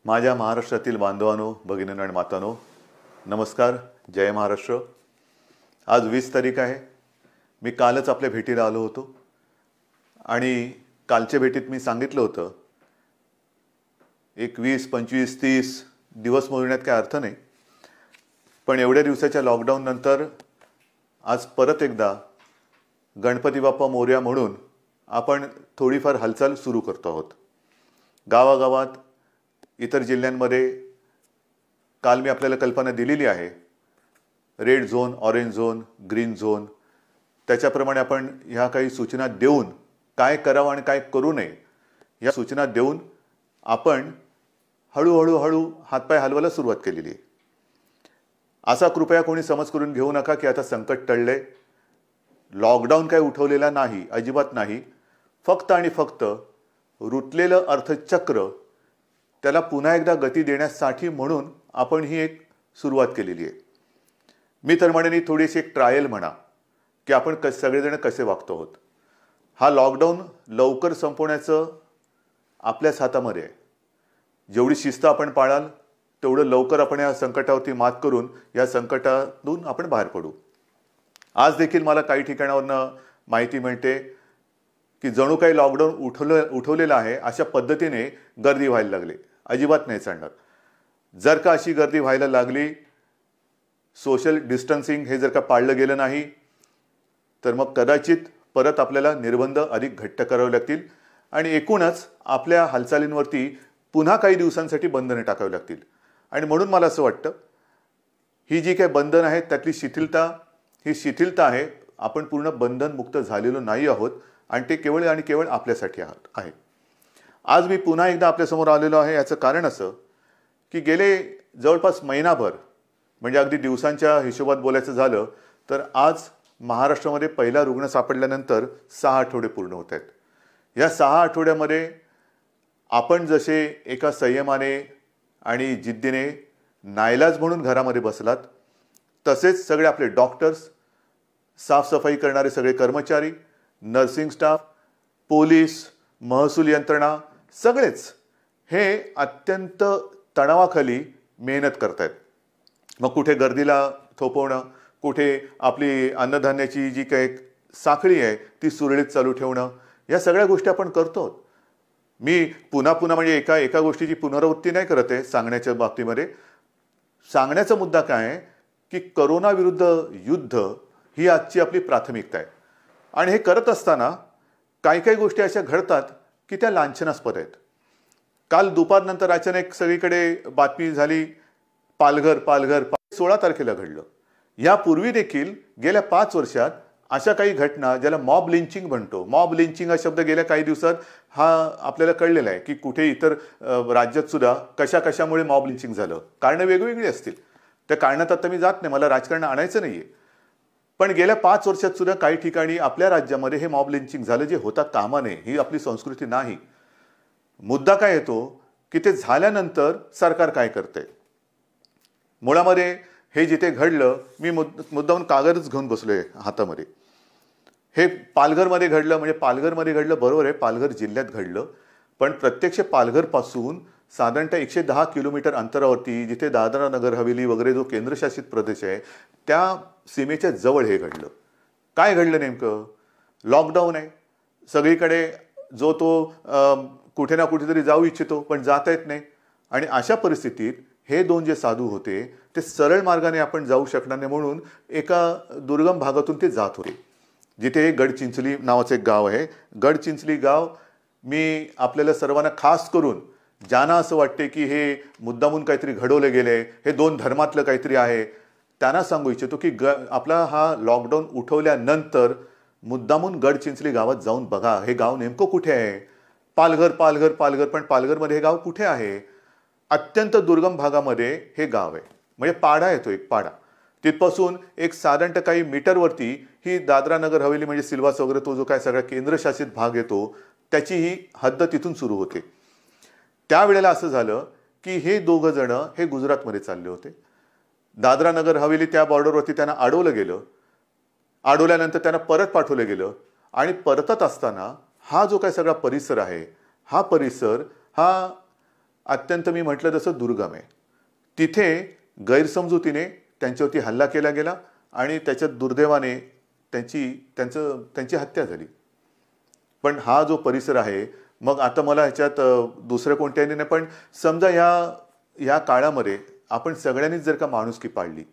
माझ्या महाराष्ट्रातील बांधवांनो, भगिनींनो आणि मातांनो, नमस्कार. जय महाराष्ट्र. आज 20 तारीख आहे. मी कालच आपल्या भेटीला आलो होतो आणि कालच्या भेटीत मी सांगितलं होतं एक 20, 25, 30 दिवस मोजण्यात काय अर्थ नाही, पण एवढ्या दिवसाच्या लॉकडाऊन नंतर आज परत एकदा गणपती बाप्पा मोरया म्हणून आपण थोडीफार हालचाल सुरू करतो आहोत. गावागावात, इतर जिल्ह्यांमध्ये काल मी आपल्याला कल्पना दिलेली आहे. Red zone, orange zone, green zone, त्याच्याप्रमाणे आपण ह्या काही सूचना देऊन काय करावं आणि काय करू नये या सूचना देऊन आपण हळूहळू हातपाय हलवायला सुरुवात केलेली आहे. असा कृपया कोणी समज करून घेऊ नका की आता संकट टळले. लॉकडाऊन काय उठवलेला नाही, अजिबात नाही. फक्त आणि फक्त रुतलेलं अर्थचक्र त्याला पुन्हा एकदा गती देण्यासाठी म्हणून आपण ही एक सुरुवात केलेली आहे. मी तर म्हणेन ही थोडीशी एक ट्रायल म्हणा की आपण सगळेजण कसे वागतो आहोत. हा लॉकडाऊन लवकर संपवण्याचं आपल्याच हातामध्ये आहे. जेवढी शिस्त आपण पाळाल तेवढं लवकर आपण या संकटावरती मात करून या संकटातून आपण बाहेर पडू. आज देखील मला काही ठिकाणावरनं माहिती मिळते की जणू काही लॉकडाऊन उठवलेलं आहे अशा पद्धतीने गर्दी व्हायला लागली. अजिबात नाही चालणार. जर का अशी गर्दी व्हायला लागली, सोशल डिस्टन्सिंग हे जर का पाळलं गेलं नाही, तर मग कदाचित परत आपल्याला निर्बंध अधिक घट्ट करावे लागतील आणि एकूणच आपल्या हालचालींवरती पुन्हा काही दिवसांसाठी बंधने टाकावी लागतील. आणि म्हणून मला असं वाटतं ही जी काही बंधन आहेत त्यातली शिथिलता आहे. आपण पूर्ण बंधनमुक्त झालेलो नाही आहोत आणि ते केवळ आणि केवळ आपल्यासाठी आहे. आज मी पुन्हा एकदा आपल्यासमोर आलेलो आहे. याचं कारण असं की गेले जवळपास महिनाभर, म्हणजे अगदी दिवसांच्या हिशोबात बोलायचं झालं तर आज महाराष्ट्रामध्ये पहिला रुग्ण सापडल्यानंतर 6 आठवडे पूर्ण होत आहेत. या 6 आठवड्यामध्ये आपण जसे एका संयमाने आणि जिद्दीने नाईलाज म्हणून घरामध्ये बसलात, तसेच सगळे आपले डॉक्टर्स, साफसफाई करणारे सगळे कर्मचारी, नर्सिंग स्टाफ, पोलीस, महसूल यंत्रणा सगळेच हे अत्यंत तणावाखाली मेहनत करत आहेत. मग कुठे गर्दीला थोपवणं, कुठे आपली अन्नधान्याची जी काही साखळी आहे ती सुरळीत चालू ठेवणं, या सगळ्या गोष्टी आपण करतो. मी पुन्हा म्हणजे एका गोष्टीची पुनरावृत्ती नाही करत आहे सांगण्याच्या बाबतीमध्ये. सांगण्याचा मुद्दा काय आहे की करोना विरुद्ध युद्ध ही आजची आपली प्राथमिकता आहे. आणि हे करत असताना काही गोष्टी अशा घडतात की त्या लांछनास्पद आहेत. काल दुपारनंतर अचानक सगळीकडे बातमी झाली पालघर 16 तारखेला घडलं. यापूर्वी देखील गेल्या 5 वर्षात अशा काही घटना ज्याला मॉब लिंचिंग म्हणतो, मॉब लिंचिंग हा शब्द गेल्या काही दिवसात हा आपल्याला कळलेला आहे की कुठे इतर राज्यात सुद्धा कशामुळे मॉब लिंचिंग झालं. कारणं वेगवेगळी असतील. त्या कारणात आता मी जात नाही, मला राजकारण आणायचं नाहीये. पण गेल्या 5 वर्षात सुद्धा काही ठिकाणी आपल्या राज्यामध्ये हे मॉब लिंचिंग झालं, जे होता कामा नये. ही आपली संस्कृती नाही. मुद्दा काय येतो की ते झाल्यानंतर सरकार काय करते. मुळामध्ये हे जिथे घडलं, मी मुद्दाहून कागदच घेऊन बसलोय हातामध्ये. हे पालघरमध्ये घडलं, म्हणजे पालघरमध्ये घडलं बरोबर आहे, पालघर जिल्ह्यात घडलं. पण प्रत्यक्ष पालघरपासून साधारणतः 110 किलोमीटर अंतरावरती जिथे दादरा नगर हवेली वगैरे जो केंद्रशासित प्रदेश आहे त्या सीमेच्या जवळ हे घडलं. काय घडलं नेमकं? लॉकडाऊन आहे. सगळीकडे जो तो कुठे ना कुठेतरी जाऊ इच्छितो पण जाता येत नाही. आणि अशा परिस्थितीत हे 2 जे साधू होते ते सरळ मार्गाने आपण जाऊ शकणार नाही म्हणून एका दुर्गम भागातून ते जात होते, जिथे गडचिंचली नावाचं एक गाव आहे. गडचिंचली गाव मी आपल्याला सर्वांना खास करून ज्यांना असं वाटते की हे मुद्दामून काहीतरी घडवले गेले, हे 2 धर्मातलं काहीतरी आहे, त्यांना सांगू इच्छितो की आपला हा लॉकडाऊन उठवल्यानंतर मुद्दामून गडचिंचली गावात जाऊन बघा हे गाव नेमकं कुठे आहे. पालघर पण पालघरमध्ये हे गाव कुठे आहे? अत्यंत दुर्गम भागामध्ये हे गाव आहे. म्हणजे पाडा येतो, एक पाडा. तिथपासून एक साधारणतः काही मीटरवरती ही दादरा नगर हवेली म्हणजे सिल्वास वगैरे तो जो काय सगळा केंद्रशासित भाग येतो त्याची ही हद्द तिथून सुरू होते. त्यावेळेला असं झालं की हे 2 जण हे गुजरातमध्ये चालले होते. दादरा नगर हवेली त्या बॉर्डरवरती त्यांना अडवलं गेलं. अडवल्यानंतर त्यांना परत पाठवलं गेलं आणि परतत असताना हा जो काय सगळा परिसर आहे हा परिसर हा अत्यंत मी म्हटलं तसं दुर्गम आहे. तिथे गैरसमजुतीने त्यांच्यावरती हल्ला केला गेला आणि त्याच्या दुर्दैवाने त्यांची हत्या झाली. पण हा जो परिसर आहे, मग आता मला ह्याच्यात दुसरं कोणत्याही नाही, पण समजा या काळामध्ये आपण सगळ्यांनीच जर का माणुसकी पाळली,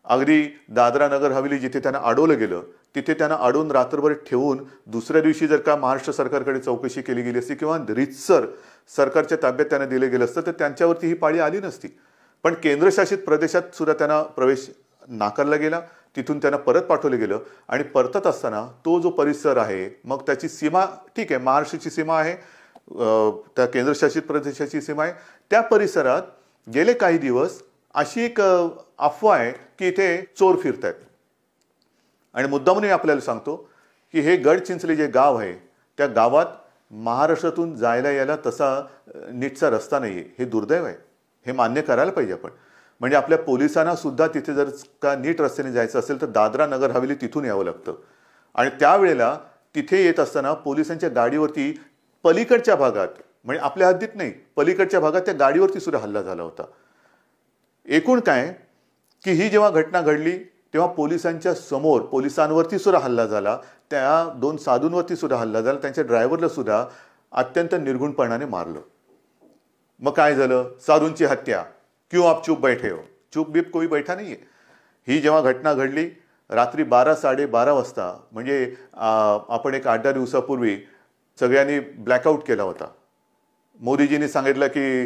अगदी दादरा नगर हवेली जिथे त्यांना अडवलं गेलं तिथे त्यांना अडवून रात्रभर ठेवून दुसऱ्या दिवशी जर का महाराष्ट्र सरकारकडे चौकशी केली गेली असती किंवा रीतसर सरकारच्या ताब्यात त्यांना दिलं गेलं असतं तर त्यांच्यावरती ही पाळी आली नसती. पण केंद्रशासित प्रदेशात सुद्धा त्यांना प्रवेश नाकारला गेला, तिथून त्यांना परत पाठवलं गेलं आणि परतत असताना तो जो परिसर आहे, मग त्याची सीमा ठीक आहे, महाराष्ट्राची सीमा आहे, त्या केंद्रशासित प्रदेशाची सीमा आहे, त्या परिसरात गेले काही दिवस अशी एक अफवा आहे की इथे चोर फिरतायत. आणि मुद्दामून आपल्याला सांगतो की हे गडचिंचले जे गाव आहे त्या गावात महाराष्ट्रातून जायला यायला तसा नीटचा रस्ता नाही आहे. हे दुर्दैव आहे, हे मान्य करायला पाहिजे आपण. म्हणजे आपल्या पोलिसांना सुद्धा तिथे जर का नीट रस्त्याने जायचं असेल तर दादरा नगर हवेली तिथून यावं लागतं. आणि त्यावेळेला तिथे येत असताना पोलिसांच्या गाडीवरती पलीकडच्या भागात, म्हणजे आपल्या हद्दीत नाही, पलीकडच्या भागात त्या गाडीवरती सुद्धा हल्ला झाला होता. एकूण काय की ही जेव्हा घटना घडली तेव्हा पोलिसांच्या समोर पोलिसांवरती सुद्धा हल्ला झाला, त्या 2 साधूंवरती सुद्धा हल्ला झाला, त्यांच्या ड्रायव्हरला सुद्धा अत्यंत निर्गुणपणाने मारलं. मग काय झालं? साधूंची हत्या. क्यों आप चुप बैठे हो? चुप बीप कोई बैठा नाहीये. ही जेव्हा घटना घडली रात्री 12-12:30 वाजता, म्हणजे आपण एक 8-10 दिवसापूर्वी सगळ्यांनी ब्लॅकआउट केला होता. मोदीजींनी सांगितलं की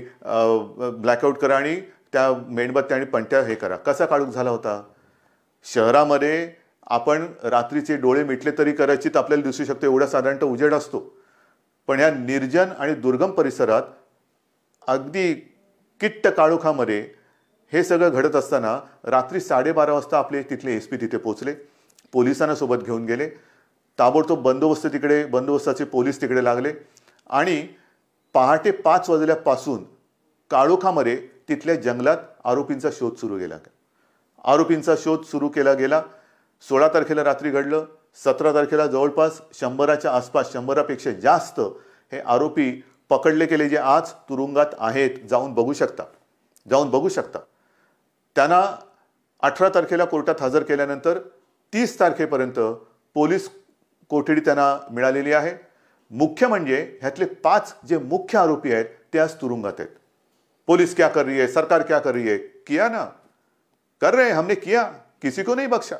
ब्लॅकआउट करा आणि त्या मेणबत्त्या आणि पणत्या हे करा. कसा काळोख झाला होता? शहरामध्ये आपण रात्रीचे डोळे मिटले तरी कदाचित आपल्याला दिसू शकतो एवढा साधारणतः उजेड असतो. पण या निर्जन आणि दुर्गम परिसरात अगदी किट्ट काळोखामध्ये हे सगळं घडत असताना रात्री 12:30 वाजता आपले तिथले एसपी तिथे पोहोचले, पोलिसांना सोबत घेऊन गेले, ताबडतोब बंदोबस्ताचे पोलीस तिकडे लागले आणि पहाटे 5 वाजल्यापासून काळोखामध्ये तिथल्या जंगलात आरोपींचा शोध सुरू केला गेला. 16 तारखेला रात्री घडलं. 17 तारखेला जवळपास 100च्या आसपास, 100पेक्षा जास्त हे आरोपी पकडले गेले, जे आज तुरुंगात आहेत. जाऊन बघू शकता. त्यांना 18 तारखेला कोर्टात हजर केल्यानंतर 30 तारखेपर्यंत पोलीस कोठडी त्यांना मिळालेली आहे. मुख्य म्हणजे ह्यातले 5 जे मुख्य आरोपी आहेत ते आज तुरुंगात आहेत. पुलिस क्या कर रही है, सरकार क्या कर रही है? किया ना, कर रहे हैं, हमने किया, किसी को नहीं बख्शा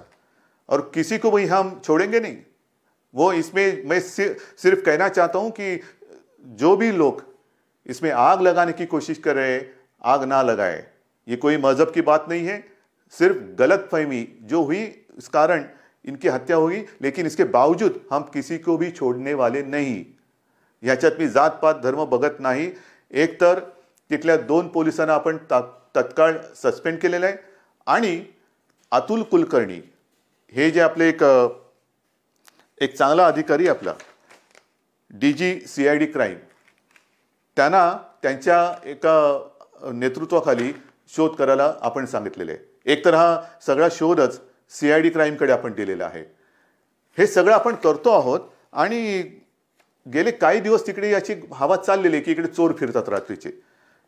और किसी को भी हम छोड़ेंगे नहीं. वो इसमें मैं सिर्फ कहना चाहता हूं कि जो भी लोग इसमें आग लगाने की कोशिश कर रहे हैं, आग ना लगाए. ये कोई मजहब की बात नहीं है, सिर्फ गलतफहमी जो हुई इस कारण इनकी हत्या हुई, लेकिन इसके बावजूद हम किसी को भी छोड़ने वाले नहीं. ह्याच्यात मी जात पात धर्म बघत नाही. एक तर तिथल्या 2 पोलिसांना आपण तत्काळ सस्पेंड केलेलं आहे आणि अतुल कुलकर्णी हे जे आपले एक चांगला अधिकारी आपला DG CID क्राईम, त्यांना त्यांच्या एका नेतृत्वाखाली शोध करायला आपण सांगितलेले आहे. एकतर हा सगळा शोधच CID क्राईमकडे आपण दिलेला आहे. हे सगळं आपण करतो आहोत आणि गेले काही दिवस तिकडे याची हवा चाललेली आहे की इकडे चोर फिरतात रात्रीचे.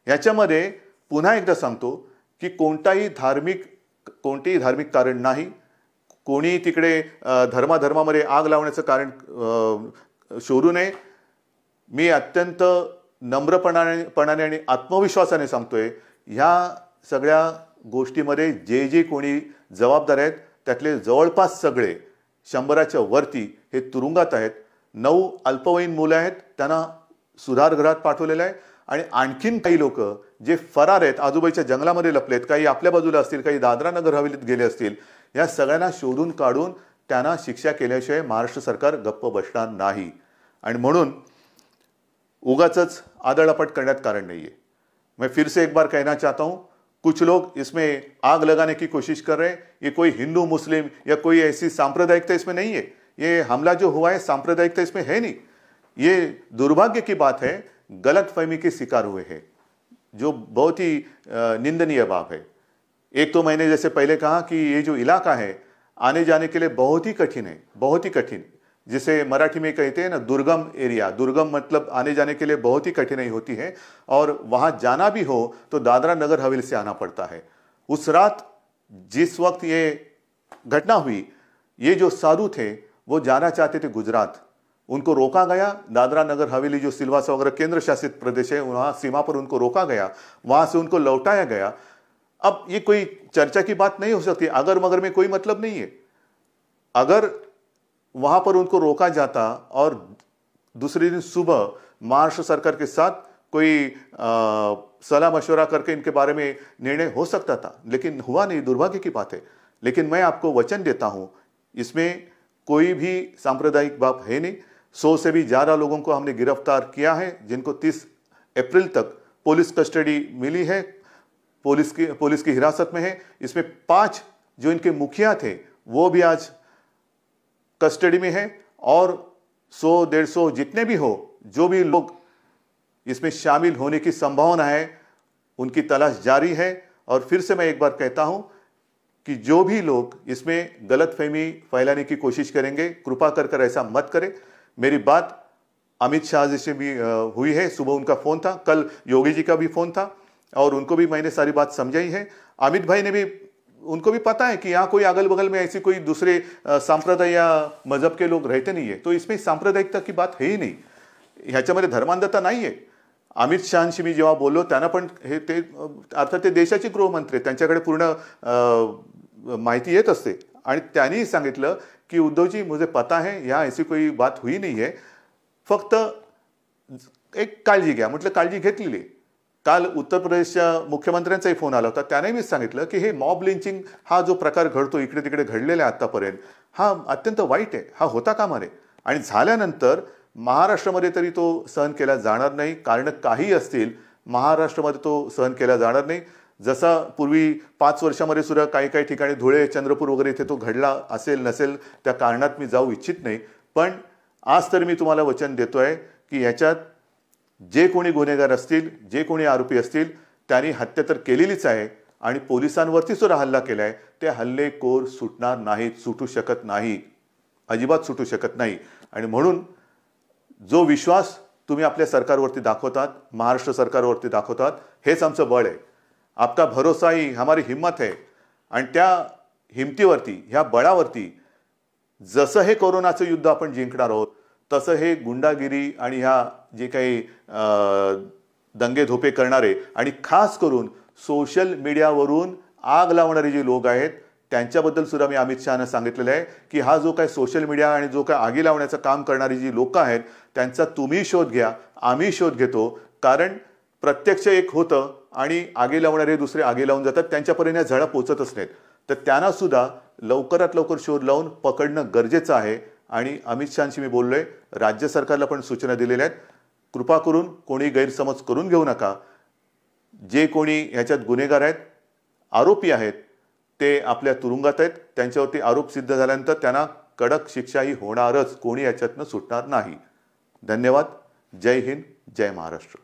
याच्यामध्ये पुन्हा एकदा सांगतो की कोणतेही धार्मिक कारण नाही. कोणी तिकडे धर्मामध्ये आग लावण्याचं कारण शोधू नये. मी अत्यंत नम्रपणाने आणि आत्मविश्वासाने सांगतोय, ह्या सगळ्या गोष्टीमध्ये जे कोणी जबाबदार आहेत त्यातले जवळपास सगळे 100च्या वरती हे तुरुंगात आहेत. 9 अल्पवयीन मुलं आहेत, त्यांना सुधारगृहात पाठवलेलं आहे आणि आणखीन काही लोक जे फरार आहेत, आजूबाजूच्या जंगलामध्ये लपलेत, काही आपल्या बाजूला असतील, काही दादरा नगर हवेलीत गेले असतील. या सगळ्यांना शोधून काढून त्यांना शिक्षा केल्याशिवाय महाराष्ट्र सरकार गप्प बसणार नाही. आणि म्हणून उगाचच आदळापट करण्यात कारण नहीं है. मैं फिर से एक बार कहना चाहता हूं, कुछ लोग इसमें आग लगाने की कोशिश कर रहे हैं. ये कोई हिंदू मुस्लिम या कोई ऐसी सांप्रदायिकता इसमें नहीं है. ये हमला जो हुआ है सांप्रदायिकता इसमें है नहीं. ये दुर्भाग्य की बात है, गलतफहमी के शिकार हुए हैं, जो बहुत ही निंदनीय बात है. एक तो मैंने जैसे पहले कहा कि ये जो इलाका है आने जाने के लिए बहुत ही कठिन है, बहुत ही कठिन. जिसे मराठी में कहते हैं ना दुर्गम एरिया, दुर्गम मतलब आने जाने के लिए बहुत ही कठिनाई होती है और वहां जाना भी हो तो दादरा नगर हवेली से आना पड़ता है। उस रात जिस वक्त ये घटना हुई, ये जो साधु थे वो जाना चाहते थे गुजरात, उनको रोका गया। दादरा नगर हवेली जो सिलवासा वगैरह केंद्र शासित प्रदेश है, वहां सीमा पर उनको रोका गया, वहां से उनको लौटाया गया। अब ये कोई चर्चा की बात नहीं हो सकती, अगर मगर में कोई मतलब नहीं है। अगर वहां पर उनको रोका जाता और दूसरे दिन सुबह महाराष्ट्र सरकार के साथ कोई सलाह मशवरा करके इनके बारे में निर्णय हो सकता था, लेकिन हुआ नहीं, दुर्भाग्य की बात है। लेकिन मैं आपको वचन देता हूं, इसमें कोई भी सांप्रदायिक बात है नहीं। 100 से भी ज्यादा लोगों को हमने गिरफ्तार किया है, जिनको 30 अप्रैल तक पुलिस कस्टडी मिली है, पुलिस की हिरासत में है। इसमें 5 जो इनके मुखिया थे वो भी आज कस्टडी में है और 100-150 जितने भी हो, जो भी लोग इसमें शामिल होने की संभावना है, उनकी तलाश जारी है। और फिर से मैं एक बार कहता हूं कि जो भी लोग इसमें गलतफहमी फैलाने की कोशिश करेंगे, कृपा कर ऐसा मत करें। मेरी बात अमित शाह जी से भी हुई है, सुबह उनका फोन था, कल योगी जी का भी फोन था और उनको भी मैंने सारी बात समझाई है। अमित भाई ने भी, उनको भी पता है कि यहाँ कोई अगल बगल में ऐसी कोई दूसरे संप्रदाय या मजहब के लोग रहते नहीं है, तो इसमें सांप्रदायिकता की बात है ही नाही, ह्याच्यामध्ये धर्मांधता नाही आहे। अमित शहाशी मी जेव्हा बोललो त्यांना पण हे ते अर्थात ते देशाचे गृहमंत्री, त्यांच्याकडे पूर्ण माहिती येत असते आणि त्यांनी सांगितलं की उद्धवजी मुझे पता है यहाँ ऐसी कोई बात हुई नहीं है, फक्त एक काळजी घ्या। म्हटलं काळजी घेतलेली। काल उत्तर प्रदेशच्या मुख्यमंत्र्यांचाही फोन आला होता, त्याने मी सांगितलं की हे मॉब लिंचिंग हा जो प्रकार घडतो इकडे तिकडे घडलेला आहे आतापर्यंत, हा अत्यंत वाईट आहे, हा होता कामा नये आणि झाल्यानंतर महाराष्ट्रामध्ये तरी तो सहन केला जाणार नाही। कारण काही असतील, महाराष्ट्रामध्ये तो सहन केला जाणार नाही। जसा पूर्वी 5 वर्षामध्ये सुद्धा काही काही ठिकाणी धुळे, चंद्रपूर वगैरे इथे तो घडला असेल नसेल, त्या कारणात मी जाऊ इच्छित नाही। पण आज तर मी तुम्हाला वचन देतोय की याच्यात जे कोणी गुन्हेगार असतील, जे कोणी आरोपी असतील, त्यांनी हत्या तर केलेलीच आहे आणि पोलिसांवरती सुद्धा हल्ला केलाय, ते हल्लेखोर सुटणार नाहीत, सुटू शकत नाही, अजिबात सुटू शकत नाही। आणि म्हणून जो विश्वास तुम्ही आपल्या सरकारवरती दाखवतात, महाराष्ट्र सरकारवरती दाखवतात, हेच आमचं बळ आहे। आपका भरोसा ही हमारी हिम्मत है आणि त्या हिमतीवरती, ह्या बळावरती जसं हे कोरोनाचं युद्ध आपण जिंकणार आहोत, तसं हे गुंडागिरी आणि ह्या जे काही दंगे धोपे करणारे आणि खास करून सोशल मीडियावरून आग लावणारे जे लोक आहेत, त्यांच्याबद्दल सुद्धा मी अमित शहाना सांगितलेलं आहे की हा जो काही सोशल मीडिया आणि जो काही आगी लावण्याचं काम करणारी जी लोक आहेत, त्यांचा तुम्ही शोध घ्या, आम्ही शोध घेतो। कारण प्रत्यक्ष एक होतं आणि आगी लावणारे दुसरे आगी लावून जातात, त्यांच्यापर्यंत झळा पोहोचतच नाहीत। तर त्यांना सुद्धा लवकरात लवकर शोध लावून पकडणं गरजेचं आहे। आणि अमित शहाशी मी बोललोय, राज्य सरकारला पण सूचना दिलेल्या आहेत, कृपा करून कोणी गैरसमज करून घेऊ नका। जे कोणी ह्याच्यात गुन्हेगार आहेत, आरोपी आहेत, ते आपल्या तुरुंगात आहेत, त्यांच्यावरती आरोप सिद्ध झाल्यानंतर त्यांना कडक शिक्षाही होणारच, कोणी याच्यातनं सुटणार नाही। धन्यवाद। जय हिंद, जय महाराष्ट्र।